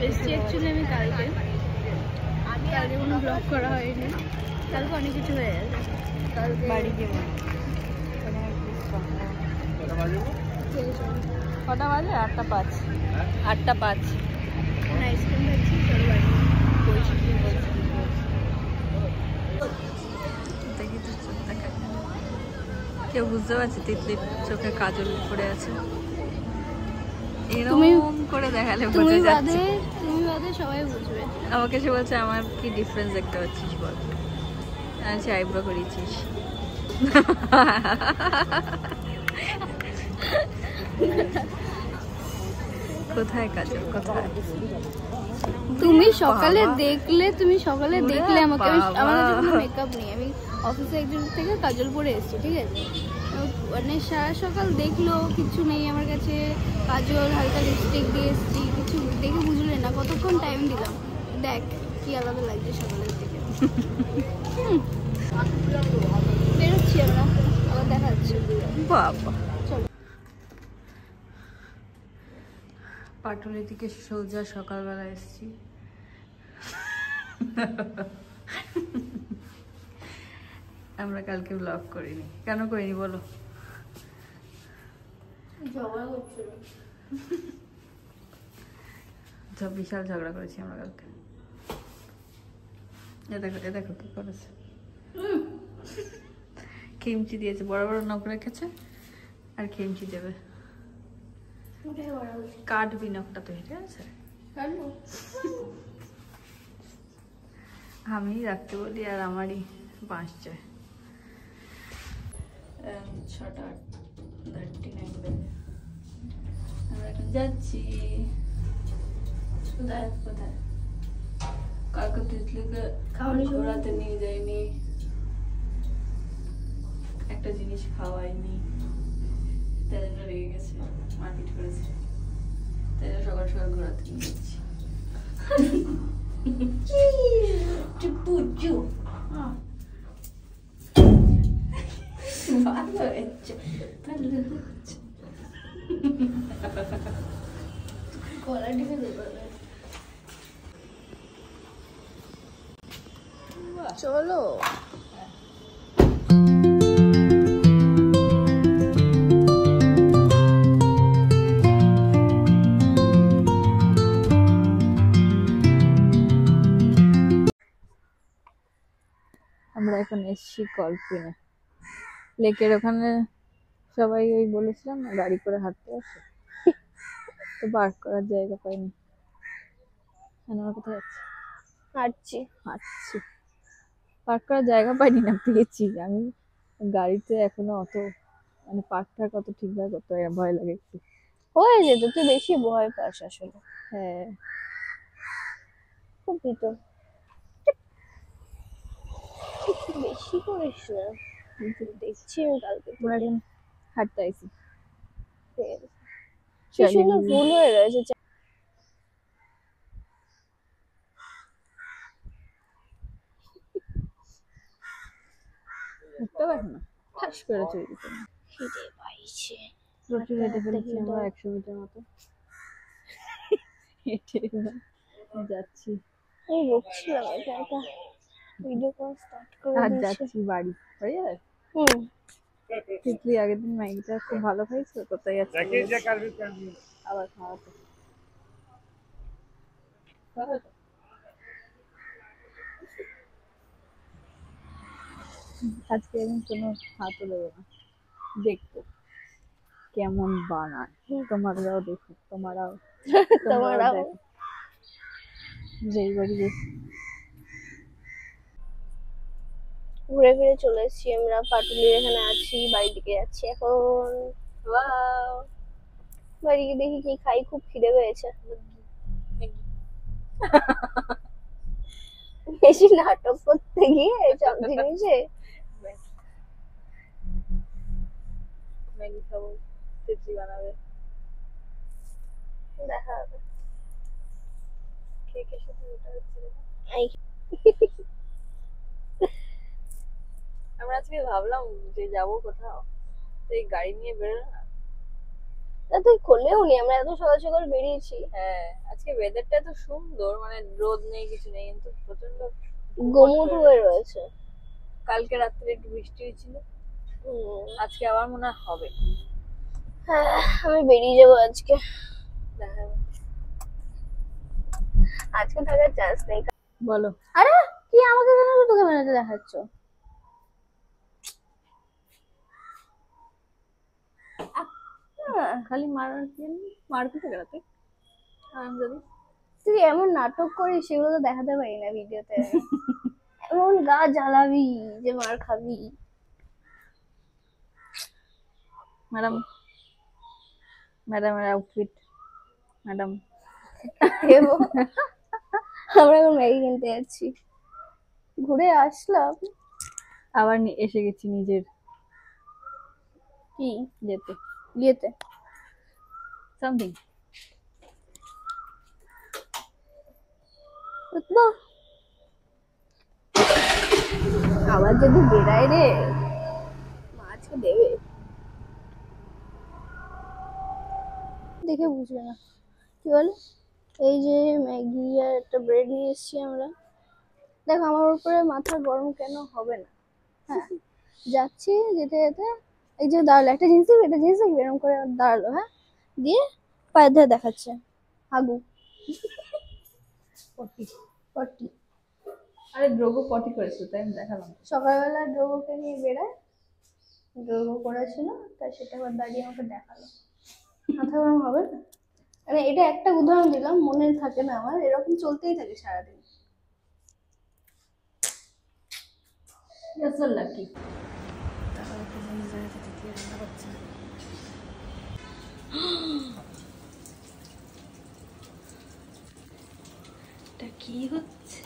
এসছি অ্যাকচুয়ালি আমি কালকে কোনো ব্লগ করা হয়নি, কালকে অনেক কিছু হয়ে গেছে। কালকে বাড়ি যাবো। কটা বাজে? 8:05। 8:05 আইসক্রিম খাচ্ছি। চলো বাড়ি বলছি কি বলছি। দেখি তো চোখ দেখা, কেউ বুঝতে পারছে তিতলির চোখে কাজল পড়ে আছে। এরকম করে দেখালে বোঝা যাচ্ছে, তুমি বাদে সবাই বুঝবে। আমাকে সে বলছে আমার কি ডিফারেন্স দেখতে পাচ্ছিস বল। আচ্ছা আইব্রো করেছিস। কোথায় কাজল কোথায়? তুমি সকালে দেখলে আমাকে, আমার কাছে কোনো মেকআপ নেই, আমি অফিসে একজন থেকে কাজল পরে এসেছি, ঠিক আছে? মানে সারা সকাল দেখলো কিছু নেই আমার কাছে, কাজল হালকা লিপস্টিক দিয়ে এসেছি, কিছু দেখে বুঝলে না কতক্ষণ টাইম দিলাম। দেখ কি আলাদা লাগছে সকালের থেকে। বেরোচ্ছি আমরা, আবার দেখা যাচ্ছে। বাবা চলো। পাটুলি থেকে সোজা সকালবেলা এসেছি। আমরা কালকে ব্লগ করিনি, কেন করিনি বলো? বিশাল ঝগড়া করেছি আমরা কালকে। এ দেখো কি করেছে, খেমচি দিয়েছে, বড় বড় নখ রেখেছে আর খেমচি দেবে। কাটবি নখটা তো, ঠিক আছে? আমি রাখতে বলি আর আমারই বাঁশ চায়। 6:39 বাজে, আমরা এখন যাচ্ছি। কোথায় কোথায়? কালকে তিতলিকে ঘোরাতে নিয়ে যায়নি, একটা জিনিস খাওয়াইনি, তাই জন্য রেগে গেছে, মারপিট করেছে, তাই জন্য সকাল সকাল ঘোরাতে নিয়ে যাচ্ছি। ভালো হচ্ছে, ভালো হচ্ছে। গলা টিপে দেবো। চলো আমরা এখন এসছি কল্পনা লেকের ওখানে। সবাই ওই বলেছিলাম না গাড়ি করে হাঁটতে আসে, তো পার্ক করার জায়গা পাইনি। আমরা কোথায় যাচ্ছি? হাঁটছি, পার্ক করার জায়গা পাইনি না, পেয়েছি আমি। গাড়িতে এখনো অত মানে পার্কটা কত ঠিকঠাক করতে ভয় লাগে একটু। হয়ে যেত, তুই বেশি ভয় পাস আসলে। হ্যাঁ খুব ভিতর, বেশি করিস না। দেখছি আমি কালকে হাঁটতে আইছি, কি সুন্দর ফুল হয়ে রয়েছে। উঠতে পারবো না, ঠাস করে চলে যেতে। খিদে পাইছে, প্রচুর হেঁটে ফেলেছি আমরা, 100 মিটার মতো হেঁটে যাচ্ছি। আমি বকছিলাম একা একা, ভিডিও কল স্টার্ট করে আর যাচ্ছি বাড়ি। বাড়ি যাবে? তিতলি আগের দিন ম্যাগিটা খুব ভালো খাইছো, কোথায় যাচ্ছে আবার খাওয়াতে। আজকে আমি কোনো হাতও দেবো না, দেখবো কেমন বানায়। তোমারাও দেখো, তোমারাও যেই বাড়ি ঘুরে ফিরে চলে এসেছি আমরা। পাটুলির এখানে আছি, বাড়ির দিকে যাচ্ছি এখন। বাড়ি গিয়ে দেখি কি খাই, খুব খিদে পেয়েছে। বেশি নাটক করতে গিয়ে সব জিনিসে ম্যাগি খাবো, তিতলি বানাবে, দেখা হবে। কে কে সাথে ওটা হচ্ছে আমরা আজকে ভাবলাম যে যাবো কোথাও, তো এই গাড়ি নিয়ে বেরোলো না, তুই খোলেও নি, আমরা এত সকাল সকাল বেরিয়েছি। হ্যাঁ আজকে ওয়েদারটা এত সুন্দর, মানে রোদ নেই কিছু নেই, কিন্তু প্রচন্ড গোমুট হয়ে রয়েছে। কালকে রাত্রে একটু বৃষ্টি হয়েছিল, আজকে আবার মনে হয় হবে। হ্যাঁ আমি বেরিয়ে যাবো আজকে, আজকে থাকার চান্স নেই। বলো। আরে কি আমাকে কেন দুটো ক্যামেরাতে দেখাচ্ছ? খালি মারপিটে গেলাতে যদি তুই এমন নাটক করিস সেগুলো তো দেখাতে পারি না ভিডিওতে। এমন গা জ্বালাবি যে মার খাবি। ম্যাডামের আউটফিট, ম্যাডাম আমরা এখন ম্যাগি কিনতে যাচ্ছি, ঘুরে আসলাম, আবার এসে গেছি নিজের কি ইয়েতে সামথিং। আবার যদি বেড়ায় রে মাছকে দেবে, দেখে বুঝবে না। কি বলে, এই যে ম্যাগি আর একটা ব্রেড নিয়ে এসেছি আমরা। দেখো আমার উপরে মাথা গরম কেন হবে না। হ্যাঁ যাচ্ছি, যেতে যেতে এই যে দাঁড়ালো, একটা জিনিস দেখবি, একটা জিনিস দেখবি, এরকম করে দাঁড়ালো। হ্যাঁ দিয়ে পায়ের ধারে দেখাচ্ছে হাগু পটি। আরে ড্রোগো পটি করেছিল, তাই আমি দেখালাম। সকালবেলা ড্রোগোকে নিয়ে বেড়ায়, ড্রোগো করেছিল, তাই সেটা আবার দাঁড়িয়ে আমাকে দেখালো। মাথা গরম হবে না? মানে এটা একটা উদাহরণ দিলাম, মনে থাকে না আমার, এরকম চলতেই থাকে সারাদিন। লাকি এটা কি হচ্ছে?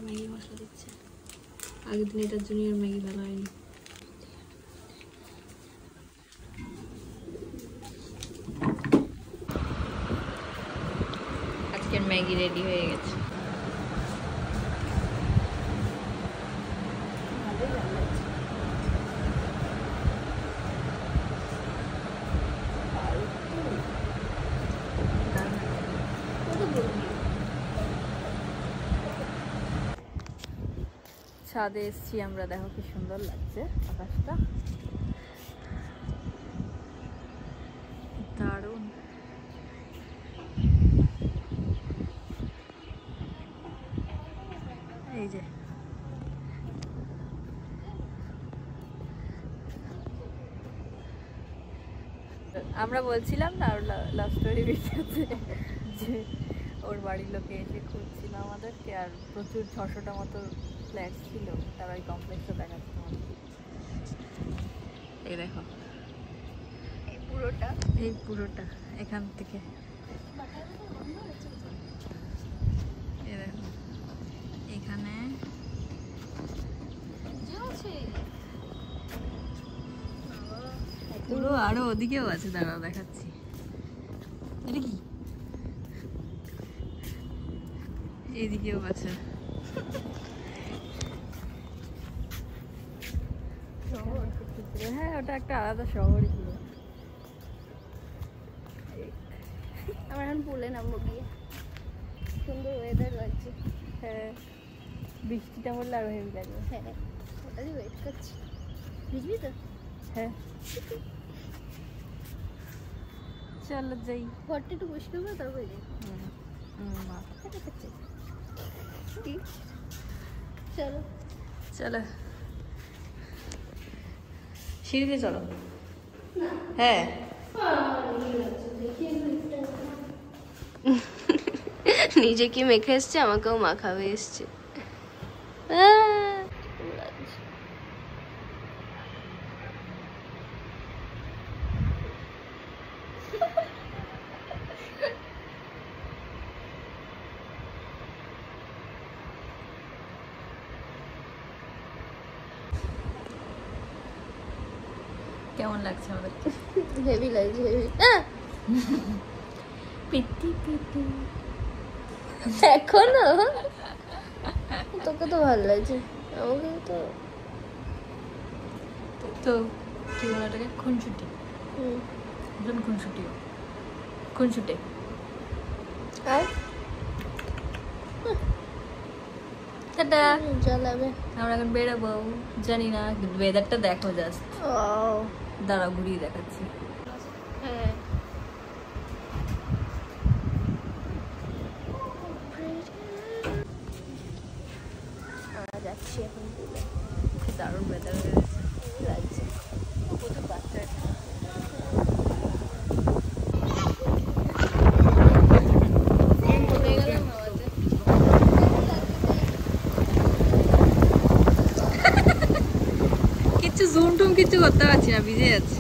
ম্যাগি মশলা দিচ্ছে, আগের দিন এটার জুনিয়র ম্যাগি ভালো হয়নি। আজকের ম্যাগি রেডি হয়ে গেছে। ছাদে এসছি আমরা, দেখো কি সুন্দর লাগছে আকাশটা, দারুণ। এই যে আমরা বলছিলাম না ওর লাভ স্টোরি ভিডিওতে যে ওর বাড়ির লোকে এসে খুঁজছিল আমাদেরকে, আর প্রচুর 600টা মতো ফ্ল্যাট ছিল, তারা ওই কমপ্লেক্সটা দেখাচ্ছে আমাদের। এই দেখো এই পুরোটা এখান থেকে, এই দেখো এখানে পুরো, আরো ওদিকেও আছে, দাঁড়াও দেখাচ্ছি। এটা কি, এইদিকেও আছে। হ্যাঁ ওটা একটা আলাদা শহরই ছিল। আমরা এখন পুলে নামবো গিয়ে, সুন্দর ওয়েদার লাগছে। হ্যাঁ বৃষ্টিটা পড়লে আরো হেভি লাগবে। হ্যাঁ ওটারই ওয়েট করছি, বুঝবি তো? হ্যাঁ চলো যাই, ঘরটা একটু পরিষ্কার করে তারপরে যাই। চলো চলো সিঁড়িতে চলো। হ্যাঁ নিজে কি মেখে এসছে, আমাকেও মাখাবে এসছে। কেমন লাগছে আমাদেরকে? হেভি লাগছে, হেভি। পিটি পিটি এখনো তোকে তো ভালো লাগছে, আমাকে তো তো কি বলে ওটাকে খুনসুটি খুনসুটি খুনসুটে আর টাটা জ্বালাবে। আমরা এখন বেরোবো, জানি না কিন্তু ওয়েদারটা দেখো জাস্ট। ও দাঁড়াও ঘুরিয়ে দেখাচ্ছি। হ্যাঁ আমরা যাচ্ছি এখন পুলে, দারুণ ওয়েদার লাগছে প্রচুর বাচ্চা হয়ে গেলাম আমাদের। কিচ্ছু জুম টুম কিচ্ছু করতে পারছি না, ভিজে যাচ্ছে।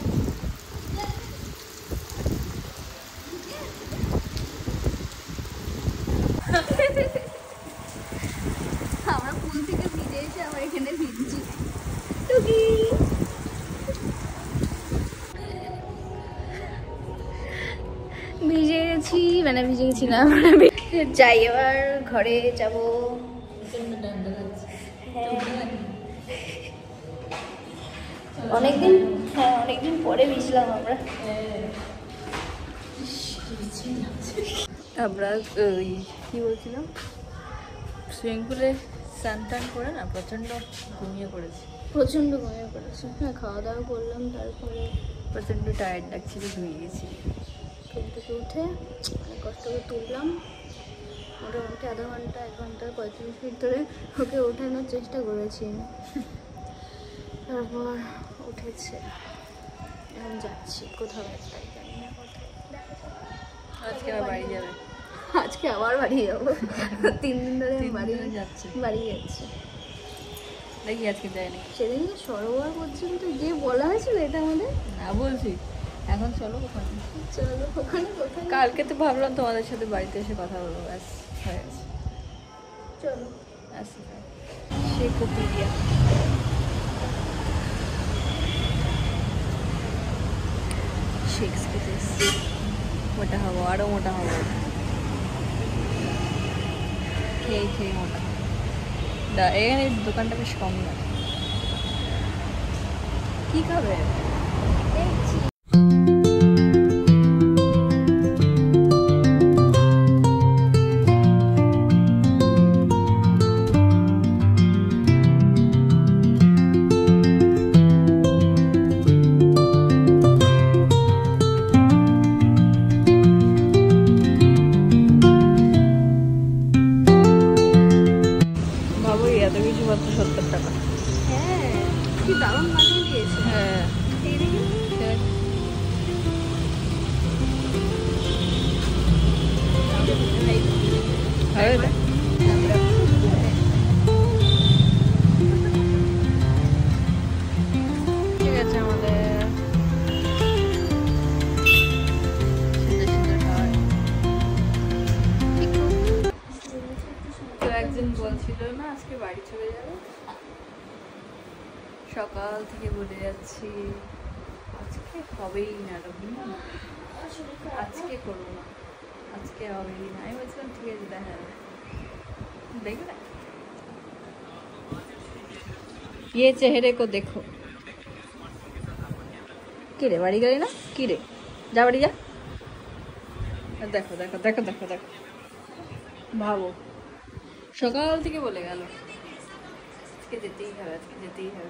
আমরা পুল থেকে ভিজে এসে আবার এখানে ভিজছি। টুকি ভিজে গেছি, মানে ভিজে গেছি না, যাই এবার ঘরে যাব। অনেকদিন, হ্যাঁ অনেকদিন পরে ভিজলাম আমরা। আমরা ওই কি বলছিলাম, সুইমিং পুলে স্নান টান করে না প্রচণ্ড ঘুমিয়ে পড়েছি। প্রচণ্ড ঘুমিয়ে পড়েছে, হ্যাঁ খাওয়া দাওয়া করলাম, তারপরে প্রচণ্ড টায়ার্ড লাগছিল, ঘুমিয়ে গেছি। ঘুম থেকে উঠে অনেক কষ্ট করে তুললাম, মোটামুটি আধা ঘন্টা 1 ঘন্টা 35 মিনিট ধরে ওকে ওঠানোর চেষ্টা করেছি। তারপর উঠেছে, এখন যাচ্ছি কোথাও একটা, জানি না কোথায়। আজকে আবার বাড়ি যাবে? আজকে আবার বাড়ি যাবো, 3 দিন ধরে আমি 3 বাড়ি দিন যাচ্ছে বাড়ি যাচ্ছি। দেখি আজকে যায় নাকি। সেদিনকে সরোবর পর্যন্ত গিয়ে বলা হয়েছিল এটা আমাদের, না বলছি এখন চলো ওখানে। চলো ওখানে কোথায়, কালকে তো ভাবলাম তোমাদের সাথে বাড়িতে এসে কথা বলবো, ব্যাস হয়ে গেছে। চলো আচ্ছা সে কপিয়া শেক্স খেতে এসছি, মোটা হবো, আরও মোটা হবো, খেয়ে খেয়ে মোটা হবো। এখানে দোকানটা বেশ কম না। কি খাবে? দেখছি। ভাবো এত কিছু মাত্র 70 টাকা। হ্যাঁ কি দারুণ বানিয়ে দিয়েছে। হ্যাঁ এই দেখি হবে না? ঠিক আছে আমাদের সুন্দর সুন্দর খাবার। তো একজন বলছিল না আজকে বাড়ি চলে যাবে, সকাল থেকে বলে যাচ্ছি আজকে হবেই না রবি, আজকে করবো না, আজকে হবেই না। আমি বলছিলাম ঠিক আছে দেখা যাবে, দেখবে ये चेहरे को देखो। কি রে বাড়ি গেলি না? কি রে যা বাড়ি যা। দেখো দেখো দেখো দেখো দেখো, ভাবো সকাল থেকে বলে গেল আজকে যেতেই হবে, আজকে যেতেই হবে।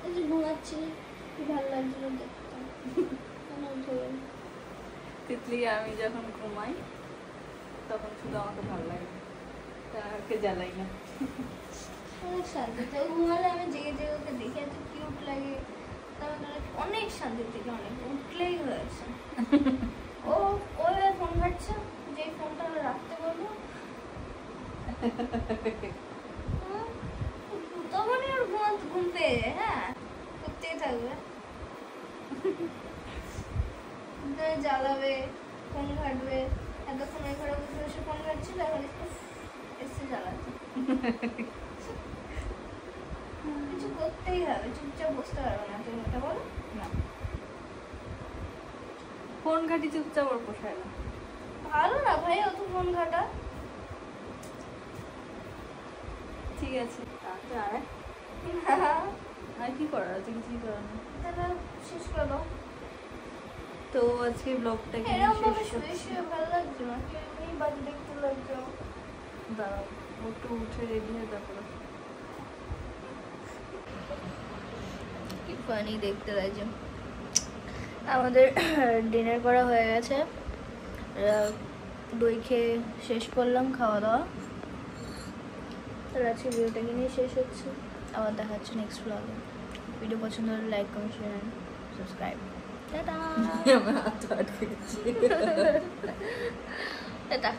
এই যে ঘুমাচ্ছি, কি ভালো লাগছিল দেখতে। তিতলি আমি যখন ঘুমাই তখন শুধু আমাকে ভালো লাগে, তাকে জ্বালাই না। অনেক শান্তিতে ও ঘুমালে আমি জেগে জেগে ওকে দেখে এত কিউট লাগে, তারপরে অনেক শান্তি থেকে অনেক উঠলেই হয়েছে। ও ও ফোন ঘাটছে, যে ফোনটা রাখতে বলবো তখনই ওর ঘুম পেয়ে যায়। হ্যাঁ করতেই থাকবে, জ্বালাবে, ফোন ঘাটবে, এতক্ষণ এই ঘরে বসে বসে ফোন ঘাটছিল, এখন এসে জ্বালাচ্ছে। কিছু করতেই হবে, চুপচাপ বসতে পারবে না তুমি, ওটা বলো না ফোন ঘাটি চুপচাপ ওর পোষায় না। ভালো না ভাই অত ফোন ঘাটা। ঠিক আছে আর কি করার আছে, কিছুই করার নেই। তাহলে শেষ করে দাও। তো আজকে ব্লগটা এরকম ভাবে শুয়ে শুয়ে ভালো লাগছে না, এমনি বাজে দেখতে লাগছে। দাঁড়াও একটু উঠে রেডি হয়ে তারপরে। কি ফানি দেখতে লাগছে। আমাদের ডিনার করা হয়ে গেছে, দই খেয়ে শেষ করলাম খাওয়া দাওয়া। তাহলে আজকে ভিডিওটা নিয়ে শেষ হচ্ছে, আবার দেখা হচ্ছে নেক্সট ব্লগে। ভিডিও পছন্দ হলে like comment share and subscribe. টাটা। আমার হাত আটকে গেছে। টাটা।